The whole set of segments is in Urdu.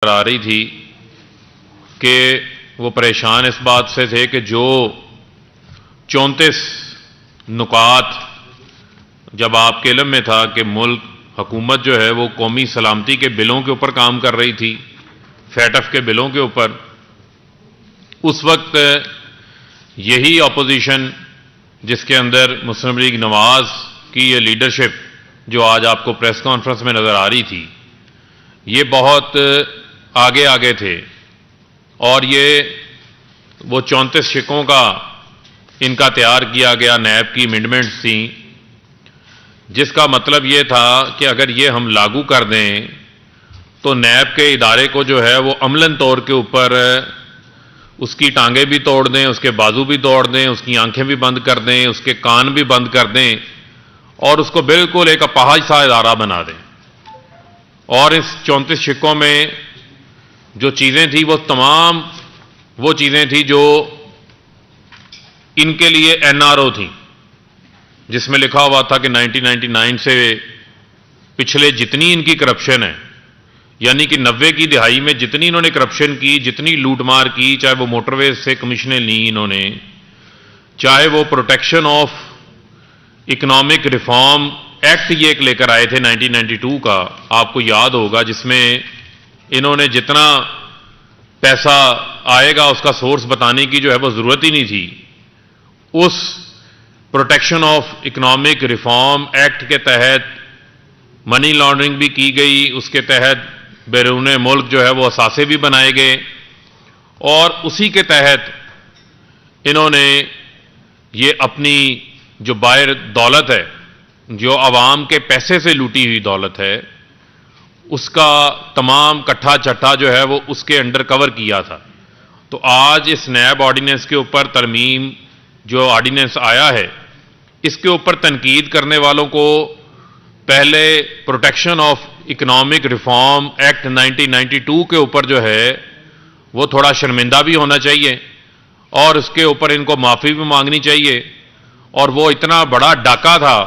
آ رہی تھی کہ وہ پریشان اس بات سے تھے کہ جو 34 نکات جب آپ کے علم میں تھا کہ ملک حکومت جو ہے وہ قومی سلامتی کے بلوں کے اوپر کام کر رہی تھی، فیٹف کے بلوں کے اوپر، اس وقت یہی اپوزیشن جس کے اندر مسلم لیگ نواز کی یہ لیڈرشپ جو آج آپ کو پریس کانفرنس میں نظر آ رہی تھی، یہ بہت آگے آگے تھے، اور یہ وہ 34 شقوں کا ان کا تیار کیا گیا نیب کی امینڈمنٹس تھیں، جس کا مطلب یہ تھا کہ اگر یہ ہم لاگو کر دیں تو نیب کے ادارے کو جو ہے وہ عملاً طور کے اوپر اس کی ٹانگیں بھی توڑ دیں، اس کے بازو بھی توڑ دیں، اس کی آنکھیں بھی بند کر دیں، اس کے کان بھی بند کر دیں، اور اس کو بالکل ایک اپاہج سا ادارہ بنا دیں۔ اور اس 34 شقوں میں جو چیزیں تھیں وہ تمام وہ چیزیں تھیں جو ان کے لیے NRO تھیں، جس میں لکھا ہوا تھا کہ 1999 سے پچھلے جتنی ان کی کرپشن ہے، یعنی کہ 90 کی دہائی میں جتنی انہوں نے کرپشن کی، جتنی لوٹ مار کی، چاہے وہ موٹر ویز سے کمیشنیں لیں انہوں نے، چاہے وہ protection of economic reform act یہ ایک لے کر آئے تھے 1992 کا، آپ کو یاد ہوگا، جس میں انہوں نے جتنا پیسہ آئے گا اس کا سورس بتانے کی جو ہے وہ ضرورت ہی نہیں تھی، اس protection of economic reform act کے تحت منی لانڈرنگ بھی کی گئی، اس کے تحت بیرون ملک جو ہے وہ اثاثے بھی بنائے گئے، اور اسی کے تحت انہوں نے یہ اپنی جو باہر دولت ہے، جو عوام کے پیسے سے لوٹی ہوئی دولت ہے، اس کا تمام کٹھا چٹھا جو ہے وہ اس کے انڈر کور کیا تھا۔ تو آج اس نیب آرڈیننس کے اوپر ترمیم جو آرڈیننس آیا ہے، اس کے اوپر تنقید کرنے والوں کو پہلے protection of economic reform act 1992 کے اوپر جو ہے وہ تھوڑا شرمندہ بھی ہونا چاہیے، اور اس کے اوپر ان کو معافی بھی مانگنی چاہیے، اور وہ اتنا بڑا ڈاکہ تھا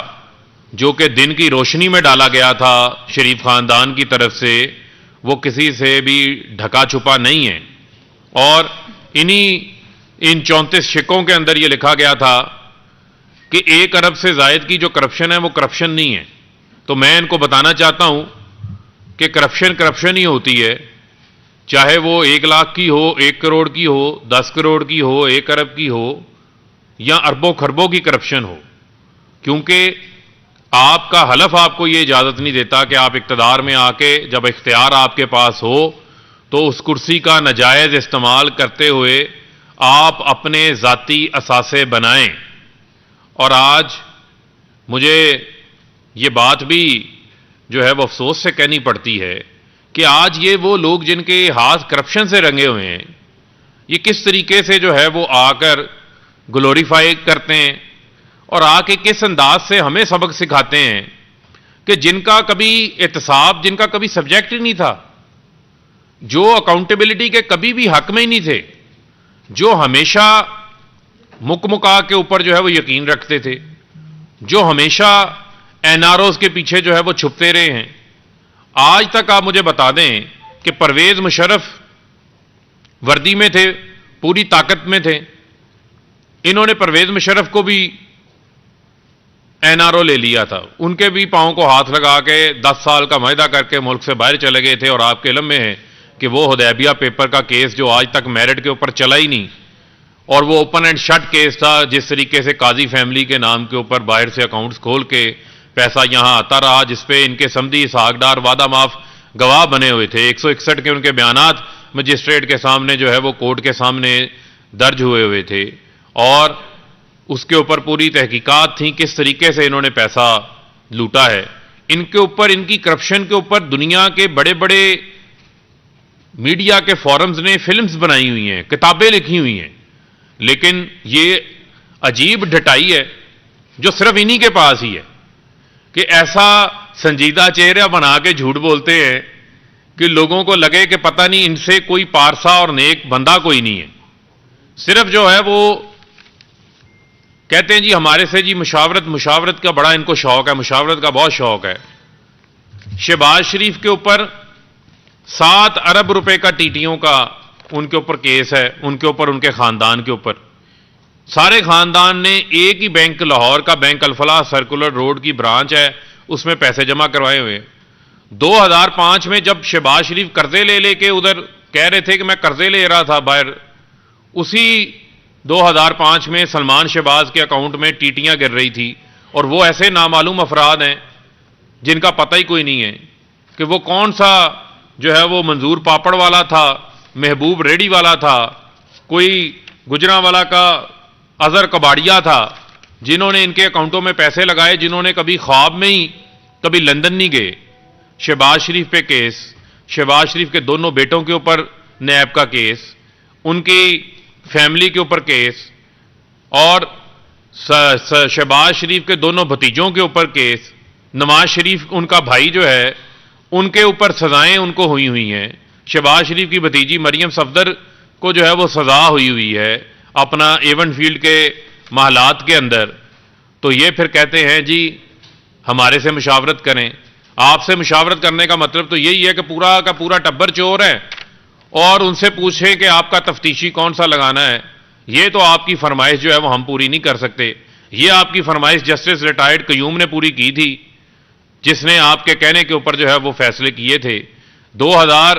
جو کہ دن کی روشنی میں ڈالا گیا تھا شریف خاندان کی طرف سے، وہ کسی سے بھی ڈھکا چھپا نہیں ہے، اور ان 34 شقوں کے اندر یہ لکھا گیا تھا کہ 1 ارب سے زائد کی جو کرپشن ہے وہ کرپشن نہیں ہے۔ تو میں ان کو بتانا چاہتا ہوں کہ کرپشن ہی ہوتی ہے، چاہے وہ 1 لاکھ کی ہو، 1 کروڑ کی ہو، 10 کروڑ کی ہو، 1 ارب کی ہو، یا اربوں خربوں کی کرپشن ہو، کیونکہ آپ کا حلف آپ کو یہ اجازت نہیں دیتا کہ آپ اقتدار میں آ کے جب اختیار آپ کے پاس ہو تو اس کرسی کا ناجائز استعمال کرتے ہوئے آپ اپنے ذاتی اثاثے بنائیں۔ اور آج مجھے یہ بات بھی جو ہے وہ افسوس سے کہنی پڑتی ہے کہ آج یہ وہ لوگ جن کے ہاتھ کرپشن سے رنگے ہوئے ہیں، یہ کس طریقے سے جو ہے وہ آ کر گلوریفائی کرتے ہیں، اور آ کے کس انداز سے ہمیں سبق سکھاتے ہیں کہ جن کا کبھی احتساب، جن کا کبھی سبجیکٹ ہی نہیں تھا، جو اکاؤنٹیبلٹی کے کبھی بھی حق میں ہی نہیں تھے، جو ہمیشہ مکا کے اوپر جو ہے وہ یقین رکھتے تھے، جو ہمیشہ NROs کے پیچھے جو ہے وہ چھپتے رہے ہیں، آج تک آپ مجھے بتا دیں کہ پرویز مشرف وردی میں تھے، پوری طاقت میں تھے، انہوں نے پرویز مشرف کو بھی NRO لے لیا تھا، ان کے بھی پاؤں کو ہاتھ لگا کے 10 سال کا معاہدہ کر کے ملک سے باہر چلے گئے تھے، اور آپ کے علم میں ہے کہ وہ حدیبیہ پیپر کا کیس جو آج تک میرٹ کے اوپر چلا ہی نہیں، اور وہ اوپن اینڈ شٹ کیس تھا، جس طریقے سے قاضی فیملی کے نام کے اوپر باہر سے اکاؤنٹس کھول کے پیسہ یہاں آتا رہا، جس پہ ان کے سمدھی اسحاق ڈار وعدہ معاف گواہ بنے ہوئے تھے، 161 کے ان کے بیانات مجسٹریٹ کے سامنے جو ہے وہ کورٹ کے سامنے درج ہوئے تھے، اور اس کے اوپر پوری تحقیقات تھیں کس طریقے سے انہوں نے پیسہ لوٹا ہے۔ ان کے اوپر، ان کی کرپشن کے اوپر دنیا کے بڑے بڑے میڈیا کے فورمز نے فلمز بنائی ہوئی ہیں، کتابیں لکھی ہوئی ہیں، لیکن یہ عجیب ڈھٹائی ہے جو صرف انہی کے پاس ہی ہے کہ ایسا سنجیدہ چہرہ بنا کے جھوٹ بولتے ہیں کہ لوگوں کو لگے کہ پتہ نہیں ان سے کوئی پارسا اور نیک بندہ کوئی نہیں ہے، صرف جو ہے وہ کہتے ہیں جی ہمارے سے جی مشاورت کا بڑا ان کو شوق ہے، مشاورت کا بہت شوق ہے۔ شہباز شریف کے اوپر 7 ارب روپے کا ٹیٹیوں کا ان کے اوپر کیس ہے، ان کے اوپر، ان کے خاندان کے اوپر. سارے خاندان نے ایک ہی بینک، لاہور کا بینک الفلاح سرکولر روڈ کی برانچ ہے، اس میں پیسے جمع کروائے ہوئے. 2005 میں جب شہباز شریف قرضے لے کے ادھر کہہ رہے تھے کہ میں قرضے لے رہا تھا باہر، اسی 2005 میں سلمان شہباز کے اکاؤنٹ میں ٹیٹیاں گر رہی تھی. اور وہ ایسے نامعلوم افراد ہیں جن کا پتہ ہی کوئی نہیں ہے کہ وہ کون سا جو ہے وہ منظور پاپڑ والا تھا، محبوب ریڈی والا تھا، کوئی گجرانوالا کا اظہر کباڑیا تھا، جنہوں نے ان کے اکاؤنٹوں میں پیسے لگائے، جنہوں نے کبھی خواب میں ہی کبھی لندن نہیں گئے. شہباز شریف پہ کیس، شہباز شریف کے دونوں بیٹوں کے اوپر نیب کا کیس، ان کی فیملی کے اوپر کیس، اور شہباز شریف کے دونوں بھتیجوں کے اوپر کیس. نواز شریف ان کا بھائی جو ہے ان کے اوپر سزائیں ان کو ہوئی ہیں. شہباز شریف کی بھتیجی مریم صفدر کو جو ہے وہ سزا ہوئی ہے اپنا ایون فیلڈ کے محلات کے اندر. تو یہ پھر کہتے ہیں جی ہمارے سے مشاورت کریں. آپ سے مشاورت کرنے کا مطلب تو یہی ہے کہ پورا کا پورا ٹبر چور ہے اور ان سے پوچھیں کہ آپ کا تفتیشی کون سا لگانا ہے. یہ تو آپ کی فرمائش جو ہے وہ ہم پوری نہیں کر سکتے. یہ آپ کی فرمائش جسٹس ریٹائرڈ قیوم نے پوری کی تھی، جس نے آپ کے کہنے کے اوپر جو ہے وہ فیصلے کیے تھے. 2000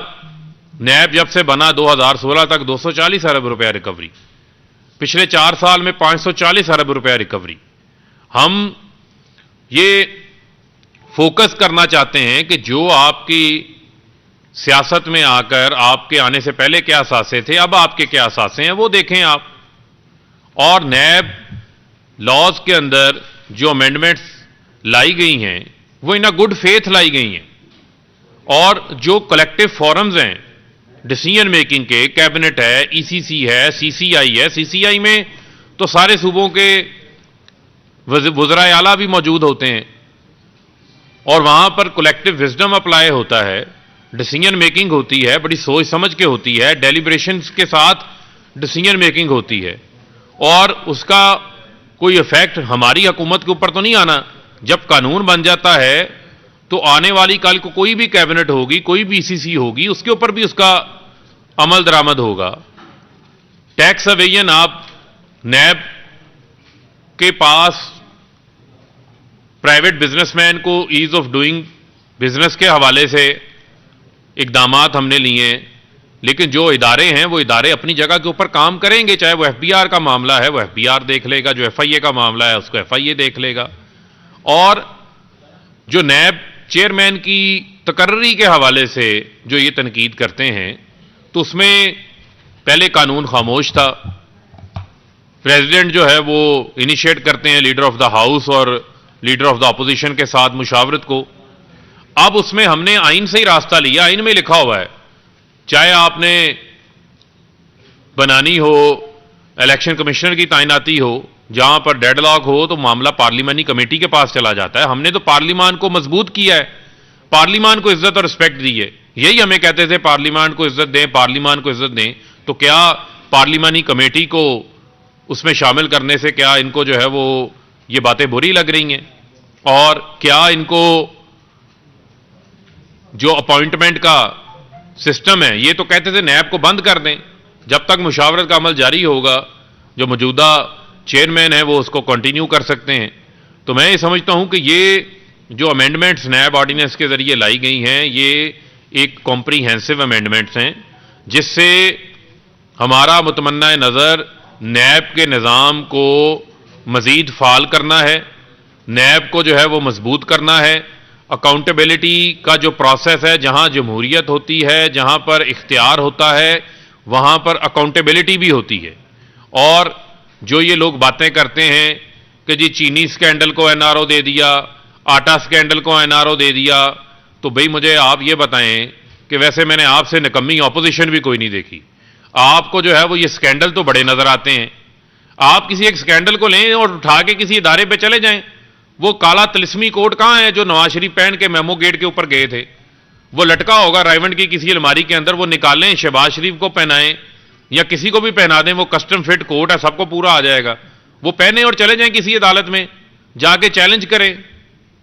نیب جب سے بنا 2016 تک 240 ارب روپیہ ریکوری، پچھلے 4 سال میں 540 ارب روپیہ ریکوری. ہم یہ فوکس کرنا چاہتے ہیں کہ جو آپ کی سیاست میں آ کر آپ کے آنے سے پہلے کیا اثاثے تھے، اب آپ کے کیا اثاثے ہیں وہ دیکھیں آپ. اور نیب لاز کے اندر جو امینڈمنٹس لائی گئی ہیں وہ ان گڈ فیتھ لائی گئی ہیں، اور جو کلیکٹو فورمز ہیں ڈیسیژن میکنگ کے، کیبنٹ ہے، ای سی سی ہے، سی سی آئی ہے. سی سی آئی میں تو سارے صوبوں کے وزرائے اعلیٰ بھی موجود ہوتے ہیں اور وہاں پر کلیکٹو وزڈم اپلائی ہوتا ہے، ڈیسیژن میکنگ ہوتی ہے، بڑی سوچ سمجھ کے ہوتی ہے، ڈیلیبریشنز کے ساتھ ڈیسیژن میکنگ ہوتی ہے. اور اس کا کوئی ایفیکٹ ہماری حکومت کے اوپر تو نہیں آنا. جب قانون بن جاتا ہے تو آنے والی کل کو کوئی بھی کیبنٹ ہوگی، کوئی بھی سی سی ہوگی، اس کے اوپر بھی اس کا عمل درآمد ہوگا. ٹیکس اویژن، آپ نیب کے پاس پرائیویٹ بزنس مین کو ایز آف ڈوئنگ بزنس کے حوالے سے اقدامات ہم نے لیے ہیں، لیکن جو ادارے ہیں وہ ادارے اپنی جگہ کے اوپر کام کریں گے. چاہے وہ ایف بی آر کا معاملہ ہے وہ ایف بی آر دیکھ لے گا، جو ایف آئی اے کا معاملہ ہے اس کو ایف آئی اے دیکھ لے گا. اور جو نیب چیئرمین کی تقرری کے حوالے سے جو یہ تنقید کرتے ہیں تو اس میں پہلے قانون خاموش تھا. پریزیڈنٹ جو ہے وہ انیشیٹ کرتے ہیں لیڈر آف دا ہاؤس اور لیڈر آف دا اپوزیشن کے ساتھ مشاورت کو. اب اس میں ہم نے آئین سے ہی راستہ لیا. آئین میں لکھا ہوا ہے چاہے آپ نے بنانی ہو الیکشن کمشنر کی تعیناتی ہو، جہاں پر ڈیڈ لاک ہو تو معاملہ پارلیمانی کمیٹی کے پاس چلا جاتا ہے. ہم نے تو پارلیمان کو مضبوط کیا ہے، پارلیمان کو عزت اور رسپیکٹ دی ہے. یہی ہمیں کہتے تھے پارلیمان کو عزت دیں، پارلیمان کو عزت دیں. تو کیا پارلیمانی کمیٹی کو اس میں شامل کرنے سے کیا ان کو جو ہے وہ یہ باتیں بری لگ رہی ہیں؟ اور کیا ان کو جو اپوائنٹمنٹ کا سسٹم ہے، یہ تو کہتے تھے نیب کو بند کر دیں، جب تک مشاورت کا عمل جاری ہوگا جو موجودہ چیئرمین ہے وہ اس کو کنٹینیو کر سکتے ہیں. تو میں یہ سمجھتا ہوں کہ یہ جو امینڈمنٹس نیب آرڈیننس کے ذریعے لائی گئی ہیں یہ ایک کمپریہنسو امینڈمنٹس ہیں، جس سے ہمارا متمنہ نظر نیب کے نظام کو مزید فعال کرنا ہے، نیب کو جو ہے وہ مضبوط کرنا ہے. اکاؤنٹیبلٹی کا جو پروسیس ہے، جہاں جمہوریت ہوتی ہے، جہاں پر اختیار ہوتا ہے، وہاں پر اکاؤنٹیبلٹی بھی ہوتی ہے. اور جو یہ لوگ باتیں کرتے ہیں کہ جی چینی سکینڈل کو این آر او دے دیا، آٹا سکینڈل کو این آر او دے دیا، تو بھئی مجھے آپ یہ بتائیں کہ ویسے میں نے آپ سے نکمی اپوزیشن بھی کوئی نہیں دیکھی. آپ کو جو ہے وہ یہ سکینڈل تو بڑے نظر آتے ہیں. آپ کسی ایک سکینڈل کو لیں اور اٹھا کے کسی ادارے پہ چلے جائیں. وہ کالا تلسمی کوٹ کہاں ہے جو نواز شریف پہن کے میمو گیٹ کے اوپر گئے تھے؟ وہ لٹکا ہوگا رائیونڈ کی کسی الماری کے اندر، وہ نکالیں، شہباز شریف کو پہنائیں یا کسی کو بھی پہنا دیں. وہ کسٹم فٹ کوٹ ہے، سب کو پورا آ جائے گا. وہ پہنے اور چلے جائیں کسی عدالت میں، جا کے چیلنج کریں.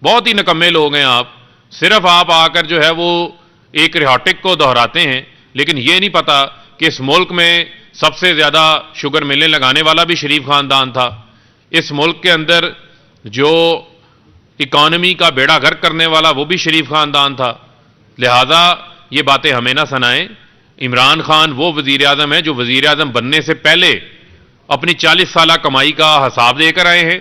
بہت ہی نکمے لوگ ہیں آپ. صرف آپ آ کر جو ہے وہ ایک ریہوٹک کو دہراتے ہیں، لیکن یہ نہیں پتا کہ اس ملک میں سب سے زیادہ شوگر ملیں لگانے والا بھی شریف خاندان تھا، اس ملک کے اندر جو اکانومی کا بیڑا غرق کرنے والا وہ بھی شریف خاندان تھا. لہذا یہ باتیں ہمیں نہ سنائیں. عمران خان وہ وزیر اعظم ہے جو وزیر اعظم بننے سے پہلے اپنی 40 سالہ کمائی کا حساب دے کر آئے ہیں،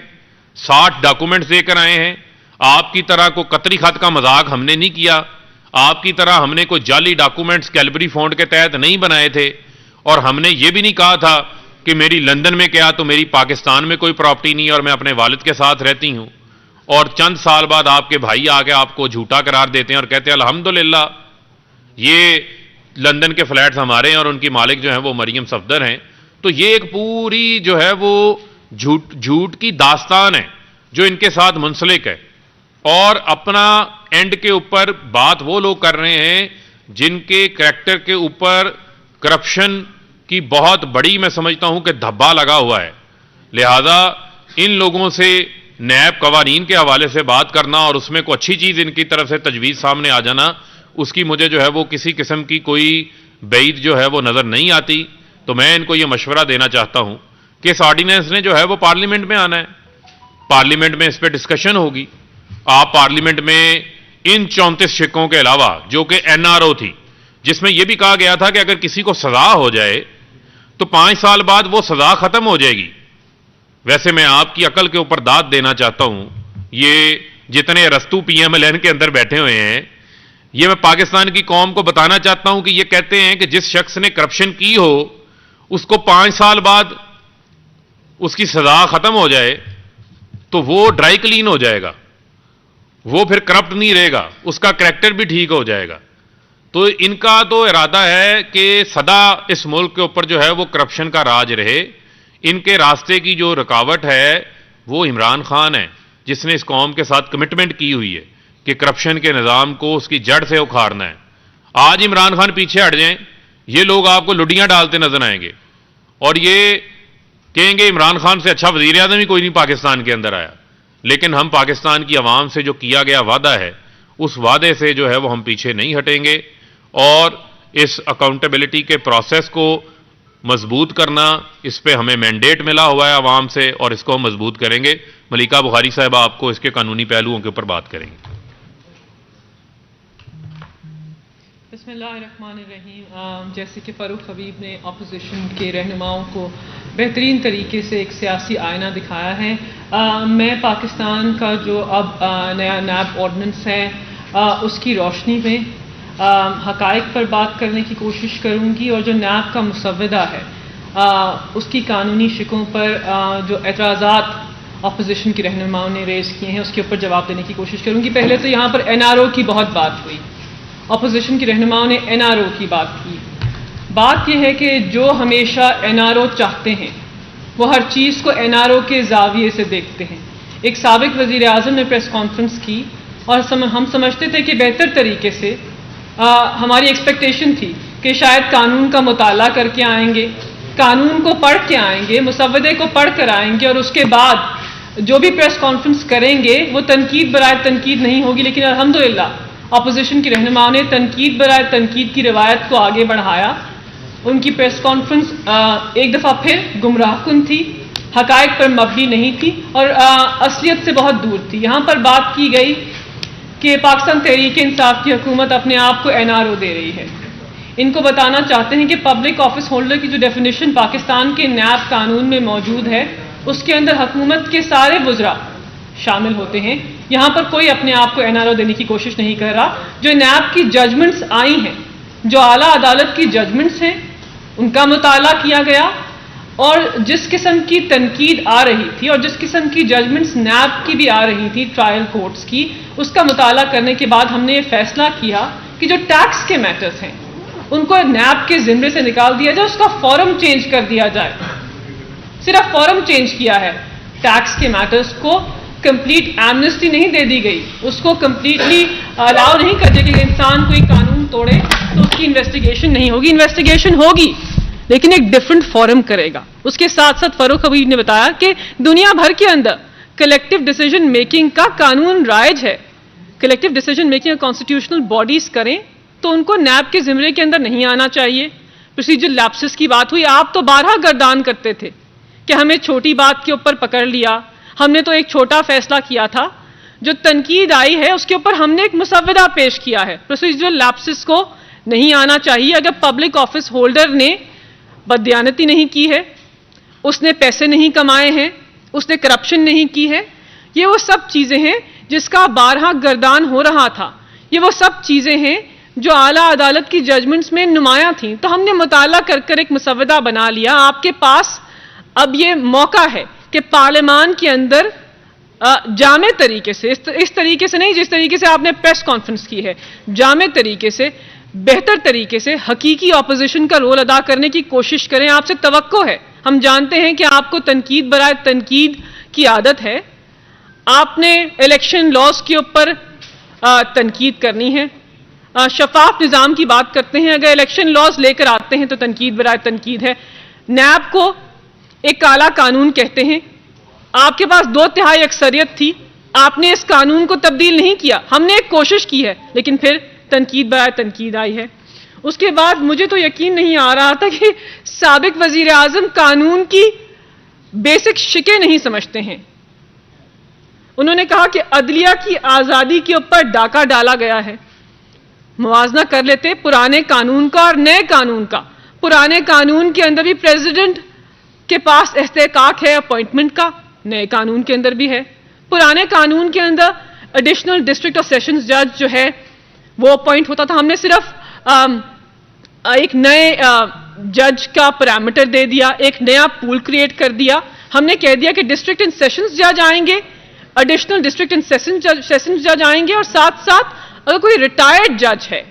60 ڈاکومنٹس دے کر آئے ہیں. آپ کی طرح کوئی قطری خط کا مذاق ہم نے نہیں کیا، آپ کی طرح ہم نے کوئی جعلی ڈاکومنٹس کیلبری فونڈ کے تحت نہیں بنائے تھے، اور ہم نے یہ بھی نہیں کہا تھا کہ میری لندن میں کیا تو میری پاکستان میں کوئی پراپرٹی نہیں اور میں اپنے والد کے ساتھ رہتی ہوں. اور چند سال بعد آپ کے بھائی آ کے آپ کو جھوٹا قرار دیتے ہیں اور کہتے ہیں الحمدللہ یہ لندن کے فلیٹس ہمارے ہیں اور ان کی مالک جو ہیں وہ مریم صفدر ہیں. تو یہ ایک پوری جو ہے وہ جھوٹ کی داستان ہے جو ان کے ساتھ منسلک ہے، اور اپنا اینڈ کے اوپر بات وہ لوگ کر رہے ہیں جن کے کریکٹر کے اوپر کرپشن کی بہت بڑی میں سمجھتا ہوں کہ دھبا لگا ہوا ہے. لہذا ان لوگوں سے نیب قوانین کے حوالے سے بات کرنا اور اس میں کوئی اچھی چیز ان کی طرف سے تجویز سامنے آ جانا، اس کی مجھے جو ہے وہ کسی قسم کی کوئی بعید جو ہے وہ نظر نہیں آتی. تو میں ان کو یہ مشورہ دینا چاہتا ہوں کہ اس آرڈیننس نے جو ہے وہ پارلیمنٹ میں آنا ہے، پارلیمنٹ میں اس پہ ڈسکشن ہوگی. آپ پارلیمنٹ میں ان 34 شکوں کے علاوہ جو کہ NRO تھی، جس میں یہ بھی کہا گیا تھا کہ اگر کسی کو سزا ہو جائے تو 5 سال بعد وہ سزا ختم ہو جائے گی. ویسے میں آپ کی عقل کے اوپر داد دینا چاہتا ہوں، یہ جتنے رستو PMLN کے اندر بیٹھے ہوئے ہیں، یہ میں پاکستان کی قوم کو بتانا چاہتا ہوں کہ یہ کہتے ہیں کہ جس شخص نے کرپشن کی ہو اس کو 5 سال بعد اس کی سزا ختم ہو جائے تو وہ ڈرائی کلین ہو جائے گا، وہ پھر کرپٹ نہیں رہے گا، اس کا کریکٹر بھی ٹھیک ہو جائے گا. تو ان کا تو ارادہ ہے کہ سدا اس ملک کے اوپر جو ہے وہ کرپشن کا راج رہے. ان کے راستے کی جو رکاوٹ ہے وہ عمران خان ہے، جس نے اس قوم کے ساتھ کمٹمنٹ کی ہوئی ہے کہ کرپشن کے نظام کو اس کی جڑ سے اکھاڑنا ہے. آج عمران خان پیچھے ہٹ جائیں، یہ لوگ آپ کو لڈیاں ڈالتے نظر آئیں گے اور یہ کہیں گے عمران خان سے اچھا وزیر اعظم ہی کوئی نہیں پاکستان کے اندر آیا. لیکن ہم پاکستان کی عوام سے جو کیا گیا وعدہ ہے اس وعدے سے جو ہے وہ ہم پیچھے نہیں ہٹیں گے، اور اس اکاؤنٹیبلٹی کے پروسیس کو مضبوط کرنا، اس پہ ہمیں مینڈیٹ ملا ہوا ہے عوام سے اور اس کو ہم مضبوط کریں گے. ملیکہ بخاری صاحبہ آپ کو اس کے قانونی پہلوؤں کے اوپر بات کریں گے. بسم اللہ الرحمن الرحیم. جیسے کہ فاروق حبیب نے اپوزیشن کے رہنماؤں کو بہترین طریقے سے ایک سیاسی آئینہ دکھایا ہے، میں پاکستان کا جو اب نیا نیب آرڈیننس ہے اس کی روشنی میں حقائق پر بات کرنے کی کوشش کروں گی، اور جو نیب کا مسودہ ہے اس کی قانونی شکوں پر جو اعتراضات اپوزیشن کے رہنماؤں نے ریز کیے ہیں اس کے اوپر جواب دینے کی کوشش کروں گی. پہلے تو یہاں پر NRO کی بہت بات ہوئی، اپوزیشن کے رہنماؤں نے NRO کی بات کی. بات یہ ہے کہ جو ہمیشہ NRO چاہتے ہیں وہ ہر چیز کو NRO کے زاویے سے دیکھتے ہیں. ایک سابق وزیر اعظم نے پریس کانفرنس کی اور ہم سمجھتے تھے کہ بہتر طریقے سے ہماری ایکسپیکٹیشن تھی کہ شاید قانون کا مطالعہ کر کے آئیں گے، قانون کو پڑھ کے آئیں گے، مسودے کو پڑھ کر آئیں گے، اور اس کے بعد جو بھی پریس کانفرنس کریں گے وہ تنقید برائے تنقید نہیں ہوگی. لیکن الحمدللہ اپوزیشن کے رہنماؤں نے تنقید برائے تنقید کی روایت کو آگے بڑھایا. ان کی پریس کانفرنس ایک دفعہ پھر گمراہ کن تھی، حقائق پر مبنی نہیں تھی اور اصلیت سے بہت دور تھی. یہاں پر بات کی گئی کہ پاکستان تحریک انصاف کی حکومت اپنے آپ کو NRO دے رہی ہے. ان کو بتانا چاہتے ہیں کہ پبلک آفس ہولڈر کی جو ڈیفینیشن پاکستان کے نیب قانون میں موجود ہے اس کے اندر حکومت کے سارے وزراء شامل ہوتے ہیں. یہاں پر کوئی اپنے آپ کو NRO دینے کی کوشش نہیں کر رہا. جو نیب کی ججمنٹس آئی ہیں، جو اعلیٰ عدالت کی ججمنٹس ہیں، ان کا مطالعہ کیا گیا، اور جس قسم کی تنقید آ رہی تھی اور جس قسم کی ججمنٹس نیب کی بھی آ رہی تھی ٹرائل کورٹس کی، اس کا مطالعہ کرنے کے بعد ہم نے یہ فیصلہ کیا کہ جو ٹیکس کے میٹرز ہیں ان کو نیب کے زمرے سے نکال دیا جائے، اس کا فارم چینج کر دیا جائے. صرف فارم چینج کیا ہے، ٹیکس کے میٹرز کو کمپلیٹ ایمنسٹی نہیں دے دی گئی، اس کو کمپلیٹلی الاؤ نہیں کر دیا کہ انسان کوئی قانون توڑے تو اس کی انویسٹیگیشن نہیں ہوگی. انویسٹیگیشن ہوگی لیکن ایک ڈفرنٹ فورم کرے گا. اس کے ساتھ ساتھ فاروق حبیب نے بتایا کہ دنیا بھر کے اندر کلیکٹو ڈیسیجن میکنگ کا قانون رائج ہے. Collective decision making constitutional bodies کریں، تو ان کو نیب کے زمرے کے اندر نہیں آنا چاہیے. پروسیجر لیپسز کی بات ہوئی, آپ تو بارہا گردان کرتے تھے کہ ہمیں چھوٹی بات کے اوپر پکڑ لیا, ہم نے تو ایک چھوٹا فیصلہ کیا تھا. جو تنقید آئی ہے اس کے اوپر ہم نے ایک مسودہ پیش کیا ہے. پروسیجر لیپسز کو نہیں آنا چاہیے. اگر پبلک آفس ہولڈر نے بددیانتی نہیں کی ہے, اس نے پیسے نہیں کمائے ہیں, اس نے کرپشن نہیں کی ہے, یہ وہ سب چیزیں ہیں جس کا بارہا گردان ہو رہا تھا. یہ وہ سب چیزیں ہیں جو اعلیٰ عدالت کی ججمنٹس میں نمایاں تھیں. تو ہم نے مطالعہ کر کر ایک مسودہ بنا لیا. آپ کے پاس اب یہ موقع ہے کہ پارلیمان کے اندر جامع طریقے سے, اس طریقے سے نہیں جس طریقے سے آپ نے پریس کانفرنس کی ہے, جامع طریقے سے, بہتر طریقے سے حقیقی اپوزیشن کا رول ادا کرنے کی کوشش کریں. آپ سے توقع ہے, ہم جانتے ہیں کہ آپ کو تنقید برائے تنقید کی عادت ہے. آپ نے الیکشن لاز کے اوپر تنقید کرنی ہے, شفاف نظام کی بات کرتے ہیں. اگر الیکشن لاز لے کر آتے ہیں تو تنقید برائے تنقید ہے. نیب کو ایک کالا قانون کہتے ہیں. آپ کے پاس 2/3 اکثریت تھی, آپ نے اس قانون کو تبدیل نہیں کیا. ہم نے ایک کوشش کی ہے لیکن پھر تنقید برائے تنقید آئی ہے. اس کے بعد مجھے تو یقین نہیں آ رہا تھا کہ سابق وزیر اعظم قانون کی بیسک شکیں نہیں سمجھتے ہیں. انہوں نے کہا کہ عدلیہ کی آزادی کے اوپر ڈاکہ ڈالا گیا ہے. موازنہ کر لیتے پرانے قانون کا اور نئے قانون کا. پرانے قانون کے اندر بھی پریزیڈنٹ کے پاس استحقاق ہے اپوائنٹمنٹ کا, نئے قانون کے اندر بھی ہے. پرانے قانون کے اندر ایڈیشنل ڈسٹرکٹ اور سیشنز جج جو ہے وہ اپوائنٹ ہوتا تھا. ہم نے صرف ایک نئے جج کا پیرامیٹر دے دیا, ایک نیا پول کریٹ کر دیا. ہم نے کہہ دیا کہ ڈسٹرکٹ اینڈ سیشنز جج آئیں گے, ایڈیشنل ڈسٹرکٹ اینڈ سیشنز جج آئیں گے, اور ساتھ ساتھ اگر کوئی ریٹائرڈ جج ہے,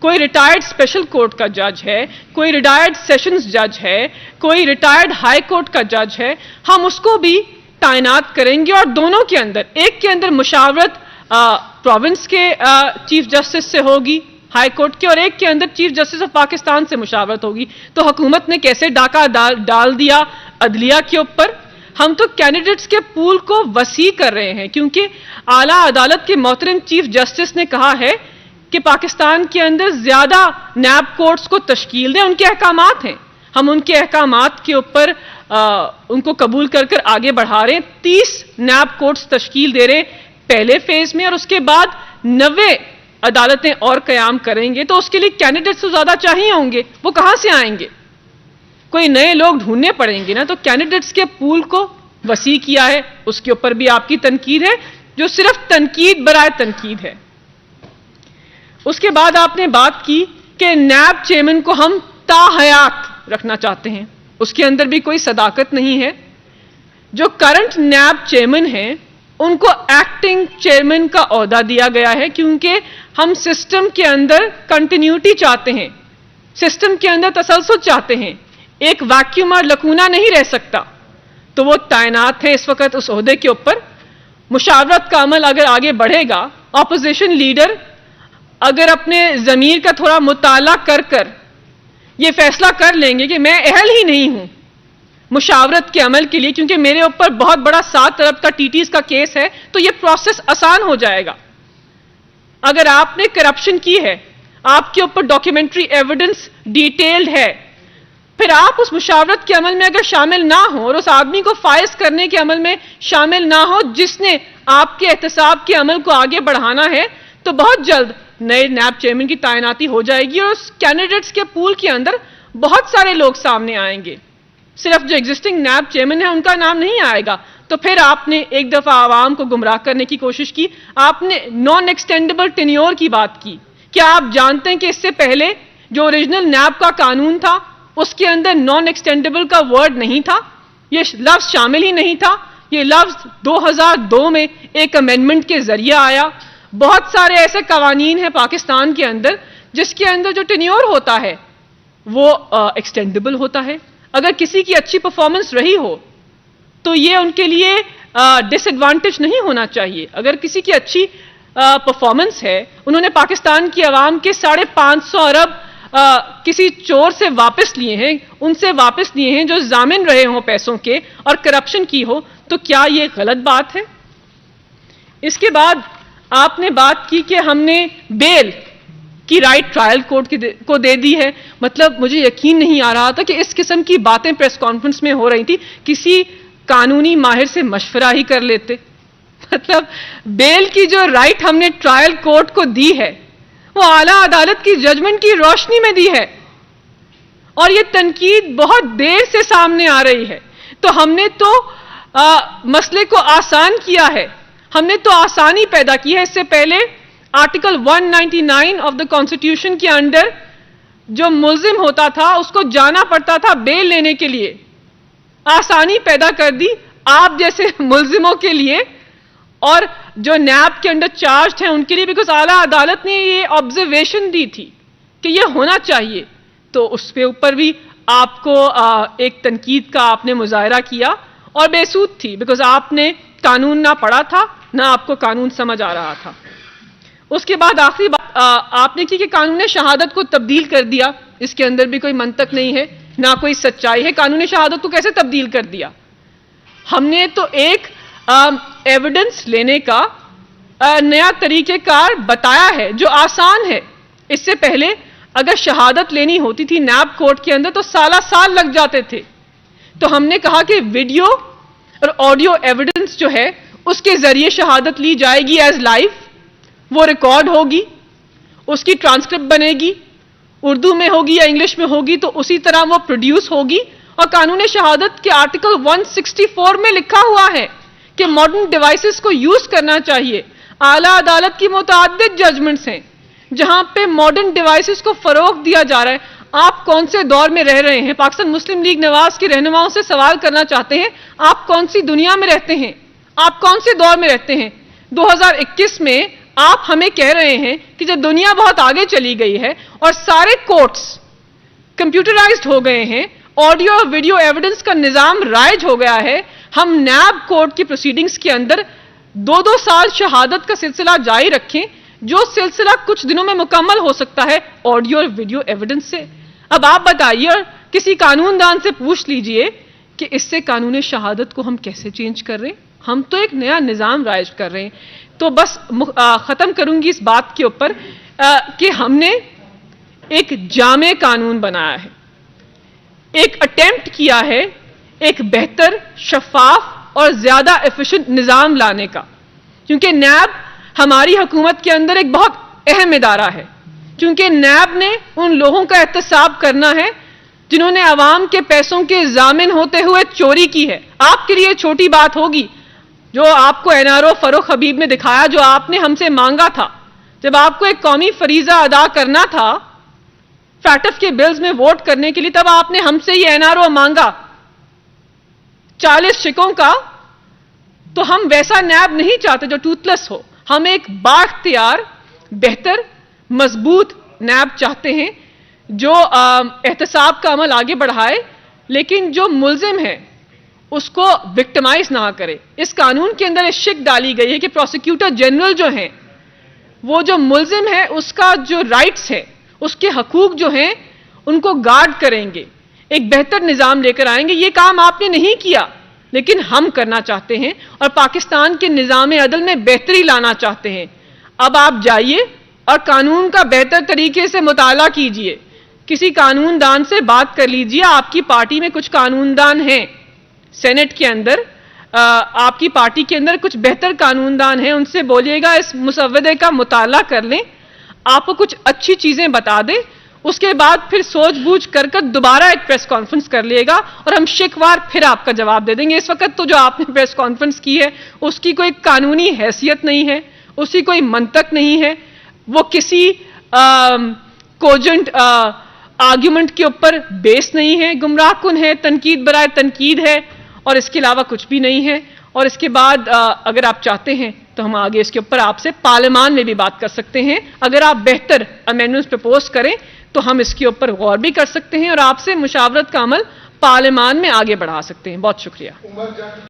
کوئی ریٹائرڈ اسپیشل کورٹ کا جج ہے, کوئی ریٹائرڈ سیشنز جج ہے, کوئی ریٹائرڈ ہائی کورٹ کا جج ہے, ہم اس کو بھی تعینات کریں گے. اور دونوں کے اندر, ایک کے اندر مشاورت پروونس کے چیف جسٹس سے ہوگی ہائی کورٹ کے, اور ایک کے اندر چیف جسٹس آف پاکستان سے مشاورت ہوگی. تو حکومت نے کیسے ڈاکہ ڈال دیا عدلیہ کے اوپر. ہم تو کینڈیڈیٹس کے پول کو وسیع کر رہے ہیں, کیونکہ اعلیٰ عدالت کے محترم چیف جسٹس نے کہا ہے کہ پاکستان کے اندر زیادہ نیب کورٹس کو تشکیل دیں. ان کے احکامات ہیں, ہم ان کے احکامات کے اوپر ان کو قبول کر کر آگے بڑھا رہے ہیں. 30 نیب کورٹس تشکیل دے رہے ہیں پہلے فیز میں, اور اس کے بعد 90 عدالتیں اور قیام کریں گے. تو اس کے لیے کینڈیڈیٹس تو زیادہ چاہیے ہوں گے, وہ کہاں سے آئیں گے؟ کوئی نئے لوگ ڈھونڈنے پڑیں گے نا. تو کینڈیڈیٹس کے پول کو وسیع کیا ہے, اس کے اوپر بھی آپ کی تنقید ہے جو صرف تنقید برائے تنقید ہے. اس کے بعد آپ نے بات کی کہ نیب چیئرمین کو ہم تاحیات رکھنا چاہتے ہیں. اس کے اندر بھی کوئی صداقت نہیں ہے. جو کرنٹ نیب چیئرمین ہیں ان کو ایکٹنگ چیئرمین کا عہدہ دیا گیا ہے, کیونکہ ہم سسٹم کے اندر کنٹینیوٹی چاہتے ہیں, سسٹم کے اندر تسلسل چاہتے ہیں. ایک ویکیوم اور لکونہ نہیں رہ سکتا. تو وہ تعینات ہیں اس وقت اس عہدے کے اوپر. مشاورت کا عمل اگر آگے بڑھے گا, اپوزیشن لیڈر اگر اپنے ضمیر کا تھوڑا مطالعہ کر کر یہ فیصلہ کر لیں گے کہ میں اہل ہی نہیں ہوں مشاورت کے عمل کے لیے, کیونکہ میرے اوپر بہت بڑا 7 ارب کا TTs کا کیس ہے, تو یہ پروسیس آسان ہو جائے گا. اگر آپ نے کرپشن کی ہے, آپ کے اوپر ڈاکیومنٹری ایویڈنس ڈیٹیلڈ ہے, پھر آپ اس مشاورت کے عمل میں اگر شامل نہ ہو اور اس آدمی کو فائز کرنے کے عمل میں شامل نہ ہو جس نے آپ کے احتساب کے عمل کو آگے بڑھانا ہے, تو بہت جلد نئے نیب چیئرمین کی تعیناتی ہو جائے گی, اور اس کینڈیڈیٹس کے پول کے اندر بہت سارے لوگ سامنے آئیں گے. صرف جو ایگزسٹنگ نیب چیئرمین ہے ان کا نام نہیں آئے گا. تو پھر آپ نے ایک دفعہ عوام کو گمراہ کرنے کی کوشش کی. آپ نے نان ایکسٹینڈیبل ٹینیور کی بات کی. کیا آپ جانتے ہیں کہ اس سے پہلے جو اوریجنل نیب کا قانون تھا اس کے اندر نان ایکسٹینڈیبل کا ورڈ نہیں تھا, یہ لفظ شامل ہی نہیں تھا. یہ لفظ 2002 میں ایک امینڈمنٹ کے ذریعے آیا. بہت سارے ایسے قوانین ہیں پاکستان کے اندر جس کے اندر جو ٹینیور ہوتا ہے وہ ایکسٹینڈیبل ہوتا ہے. اگر کسی کی اچھی پرفارمنس رہی ہو تو یہ ان کے لیے ڈس ایڈوانٹیج نہیں ہونا چاہیے. اگر کسی کی اچھی پرفارمنس ہے, انہوں نے پاکستان کی عوام کے 550 ارب کسی چور سے واپس لیے ہیں, ان سے واپس لیے ہیں جو ضامن رہے ہوں پیسوں کے, اور کرپشن کی ہو, تو کیا یہ غلط بات ہے؟ اس کے بعد آپ نے بات کی کہ ہم نے بیل کی رائٹ ٹرائل کورٹ کو دے دی ہے. مطلب مجھے یقین نہیں آ رہا تھا کہ اس قسم کی باتیں پریس کانفرنس میں ہو رہی تھی. کسی قانونی ماہر سے مشورہ ہی کر لیتے. مطلب بیل کی جو رائٹ ہم نے ٹرائل کورٹ کو دی ہے وہ اعلیٰ عدالت کی ججمنٹ کی روشنی میں دی ہے, اور یہ تنقید بہت دیر سے سامنے آ رہی ہے. تو ہم نے تو مسئلے کو آسان کیا ہے, ہم نے تو آسانی پیدا کی ہے. اس سے پہلے آرٹیکل 199 آف دا کانسٹیٹیوشن کے انڈر جو ملزم ہوتا تھا اس کو جانا پڑتا تھا بیل لینے کے لیے. آسانی پیدا کر دی آپ جیسے ملزموں کے لیے اور جو نیب کے انڈر چارجڈ ہیں ان کے لیے, بیکاز اعلیٰ عدالت نے یہ آبزرویشن دی تھی کہ یہ ہونا چاہیے. تو اس پہ اوپر بھی آپ کو ایک تنقید کا آپ نے مظاہرہ کیا اور بے سود تھی, بیکاز آپ نے قانون نہ پڑھا تھا نہ آپ کو قانون سمجھ آ رہا تھا. اس کے بعد آخری بات آپ نے کی کہ قانون شہادت کو تبدیل کر دیا. اس کے اندر بھی کوئی منطق نہیں ہے نہ کوئی سچائی ہے. قانون شہادت کو کیسے تبدیل کر دیا؟ ہم نے تو ایک ایویڈنس لینے کا نیا طریقہ کار بتایا ہے جو آسان ہے. اس سے پہلے اگر شہادت لینی ہوتی تھی نیب کورٹ کے اندر تو سال لگ جاتے تھے. تو ہم نے کہا کہ ویڈیو اور آڈیو ایویڈنس جو ہے اس کے ذریعے شہادت لی جائے گی ایز لائیو. وہ ریکارڈ ہوگی, اس کی ٹرانسکرپٹ بنے گی, اردو میں ہوگی یا انگلش میں ہوگی تو اسی طرح وہ پروڈیوس ہوگی. اور قانون شہادت کے آرٹیکل 164 میں لکھا ہوا ہے کہ ماڈرن ڈیوائسز کو یوز کرنا چاہیے. اعلیٰ عدالت کی متعدد ججمنٹس ہیں جہاں پہ ماڈرن ڈیوائسز کو فروغ دیا جا رہا ہے. آپ کون سے دور میں رہ رہے ہیں؟ پاکستان مسلم لیگ نواز کے رہنماؤں سے سوال کرنا چاہتے ہیں, آپ کون سی دنیا میں رہتے ہیں؟ آپ کون سے دور میں رہتے ہیں؟ 2021 میں آپ ہمیں کہہ رہے ہیں کہ جب دنیا بہت آگے چلی گئی ہے اور سارے کورٹس کمپیوٹرائزڈ ہو گئے ہیں, آڈیو اور ویڈیو ایویڈنس کا نظام رائج ہو گیا ہے, ہم نیب کورٹ کی پروسیڈنگز کے اندر 2 سال شہادت کا سلسلہ جاری رکھیں جو سلسلہ کچھ دنوں میں مکمل ہو سکتا ہے آڈیو اور ویڈیو ایویڈنس سے. اب آپ بتائیے اور کسی قانون دان سے پوچھ لیجئے کہ اس سے قانون شہادت کو ہم کیسے چینج کر رہے ہیں؟ ہم تو ایک نیا نظام رائج کر رہے ہیں. تو بس ختم کروں گی اس بات کے اوپر کہ ہم نے ایک جامع قانون بنایا ہے, ایک اٹیمپٹ کیا ہے ایک بہتر, شفاف اور زیادہ ایفیشنٹ نظام لانے کا. کیونکہ نیب ہماری حکومت کے اندر ایک بہت اہم ادارہ ہے, کیونکہ نیب نے ان لوگوں کا احتساب کرنا ہے جنہوں نے عوام کے پیسوں کے ضامن ہوتے ہوئے چوری کی ہے. آپ کے لیے چھوٹی بات ہوگی جو آپ کو NRO فروخ حبیب نے دکھایا, جو آپ نے ہم سے مانگا تھا جب آپ کو ایک قومی فریضہ ادا کرنا تھا فیٹف کے بلز میں ووٹ کرنے کے لیے, تب آپ نے ہم سے یہ NRO مانگا 40 شکوں کا. تو ہم ویسا نیب نہیں چاہتے جو ٹوتھ لیس ہو. ہم ایک بااختیار, بہتر, مضبوط نیب چاہتے ہیں جو احتساب کا عمل آگے بڑھائے لیکن جو ملزم ہے اس کو وکٹمائز نہ کرے. اس قانون کے اندر ایک شک ڈالی گئی ہے کہ پروسیکیوٹر جنرل جو ہیں وہ جو ملزم ہے اس کا جو رائٹس ہے, اس کے حقوق جو ہیں ان کو گارڈ کریں گے, ایک بہتر نظام لے کر آئیں گے. یہ کام آپ نے نہیں کیا لیکن ہم کرنا چاہتے ہیں اور پاکستان کے نظام عدل میں بہتری لانا چاہتے ہیں. اب آپ جائیے اور قانون کا بہتر طریقے سے مطالعہ کیجئے, کسی قانون دان سے بات کر لیجئے. آپ کی پارٹی میں کچھ قانون دان ہیں, سینٹ کے اندر آپ کی پارٹی کے اندر کچھ بہتر قانون دان ہیں, ان سے بولیے گا اس مسودے کا مطالعہ کر لیں, آپ کو کچھ اچھی چیزیں بتا دیں. اس کے بعد پھر سوچ بوجھ کر دوبارہ ایک پریس کانفرنس کر لیے گا اور ہم شکوار پھر آپ کا جواب دے دیں گے. اس وقت تو جو آپ نے پریس کانفرنس کی ہے اس کی کوئی قانونی حیثیت نہیں ہے, اس کی کوئی منطق نہیں ہے, وہ کسی کوجنٹ آرگیومنٹ کے اوپر بیس نہیں ہے, گمراہ کن ہے, تنقید برائے تنقید ہے اور اس کے علاوہ کچھ بھی نہیں ہے. اور اس کے بعد اگر آپ چاہتے ہیں تو ہم آگے اس کے اوپر آپ سے پارلیمان میں بھی بات کر سکتے ہیں. اگر آپ بہتر امینڈمنٹس پرپوز کریں تو ہم اس کے اوپر غور بھی کر سکتے ہیں اور آپ سے مشاورت کا عمل پارلیمان میں آگے بڑھا سکتے ہیں. بہت شکریہ.